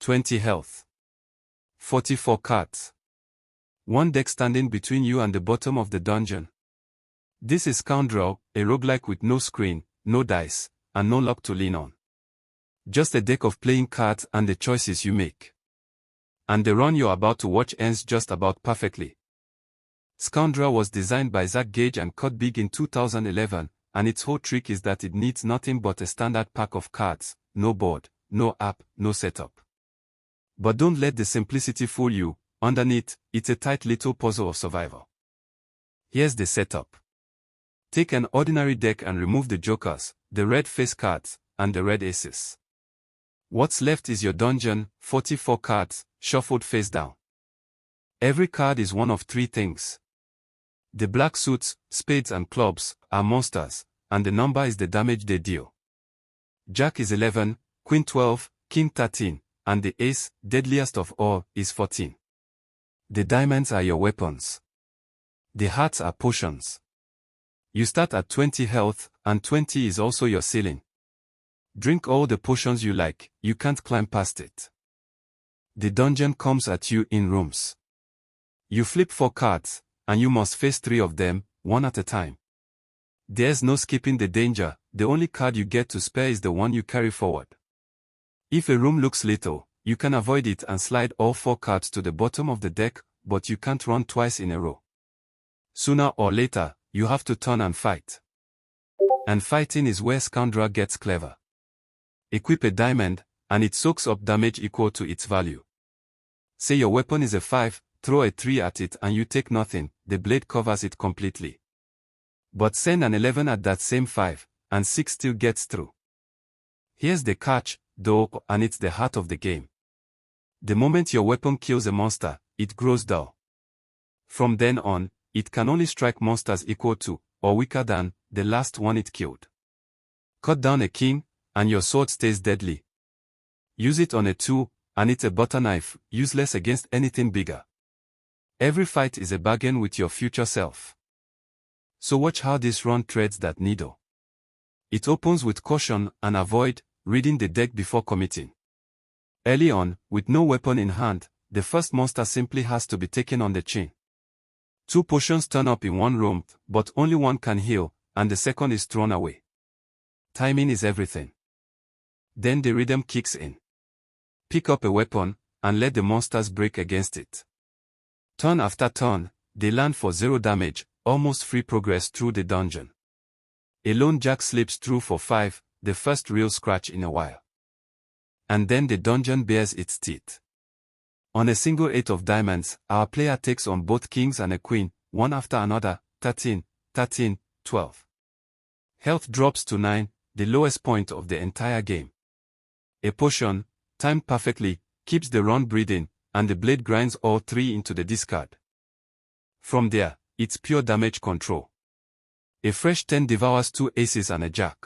20 health. 44 cards. One deck standing between you and the bottom of the dungeon. This is Scoundrel, a roguelike with no screen, no dice, and no luck to lean on. Just a deck of playing cards and the choices you make. And the run you're about to watch ends just about perfectly. Scoundrel was designed by Zach Gage and cut big in 2011, and its whole trick is that it needs nothing but a standard pack of cards, no board, no app, no setup. But don't let the simplicity fool you. Underneath, it's a tight little puzzle of survival. Here's the setup. Take an ordinary deck and remove the jokers, the red face cards, and the red aces. What's left is your dungeon, 44 cards, shuffled face down. Every card is one of three things. The black suits, spades and clubs, are monsters, and the number is the damage they deal. Jack is 11, Queen 12, King 13, and the ace, deadliest of all, is 14. The diamonds are your weapons. The hearts are potions. You start at 20 health, and 20 is also your ceiling. Drink all the potions you like, you can't climb past it. The dungeon comes at you in rooms. You flip 4 cards, and you must face 3 of them, one at a time. There's no skipping the danger, the only card you get to spare is the one you carry forward. If a room looks little, you can avoid it and slide all 4 cards to the bottom of the deck, but you can't run twice in a row. Sooner or later, you have to turn and fight. And fighting is where Scoundrel gets clever. Equip a diamond, and it soaks up damage equal to its value. Say your weapon is a 5, throw a 3 at it and you take nothing, the blade covers it completely. But send an 11 at that same 5, and 6 still gets through. Here's the catch, though, and it's the heart of the game. The moment your weapon kills a monster, it grows dull. From then on, it can only strike monsters equal to, or weaker than, the last one it killed. Cut down a king, and your sword stays deadly. Use it on a 2, and it's a butter knife, useless against anything bigger. Every fight is a bargain with your future self. So watch how this run threads that needle. It opens with caution and avoid reading the deck before committing. Early on, with no weapon in hand, the first monster simply has to be taken on the chin. 2 potions turn up in one room, but only one can heal, and the second is thrown away. Timing is everything. Then the rhythm kicks in. Pick up a weapon, and let the monsters break against it. Turn after turn, they land for 0 damage, almost free progress through the dungeon. A lone jack slips through for 5, the first real scratch in a while. And then the dungeon bares its teeth. On a single 8 of diamonds, our player takes on both kings and a queen, one after another, 13, 13, 12. Health drops to 9, the lowest point of the entire game. A potion, timed perfectly, keeps the run breathing, and the blade grinds all 3 into the discard. From there, it's pure damage control. A fresh 10 devours 2 aces and a jack.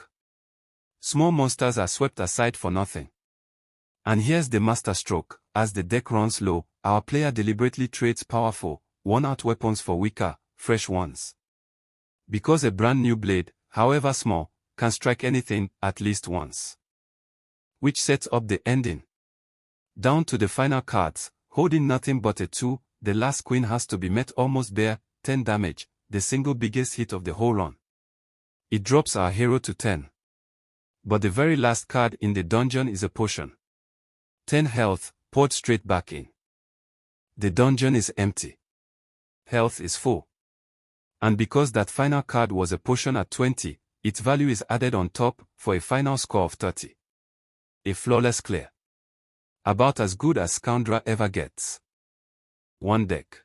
Small monsters are swept aside for nothing. And here's the masterstroke: as the deck runs low, our player deliberately trades powerful, worn-out weapons for weaker, fresh ones. Because a brand new blade, however small, can strike anything at least once. Which sets up the ending. Down to the final cards, holding nothing but a 2, the last queen has to be met almost bare, 10 damage, the single biggest hit of the whole run. It drops our hero to 10. But the very last card in the dungeon is a potion. 10 health, poured straight back in. The dungeon is empty. Health is full. And because that final card was a potion at 20, its value is added on top, for a final score of 30. A flawless clear. About as good as Scoundrel ever gets. One deck.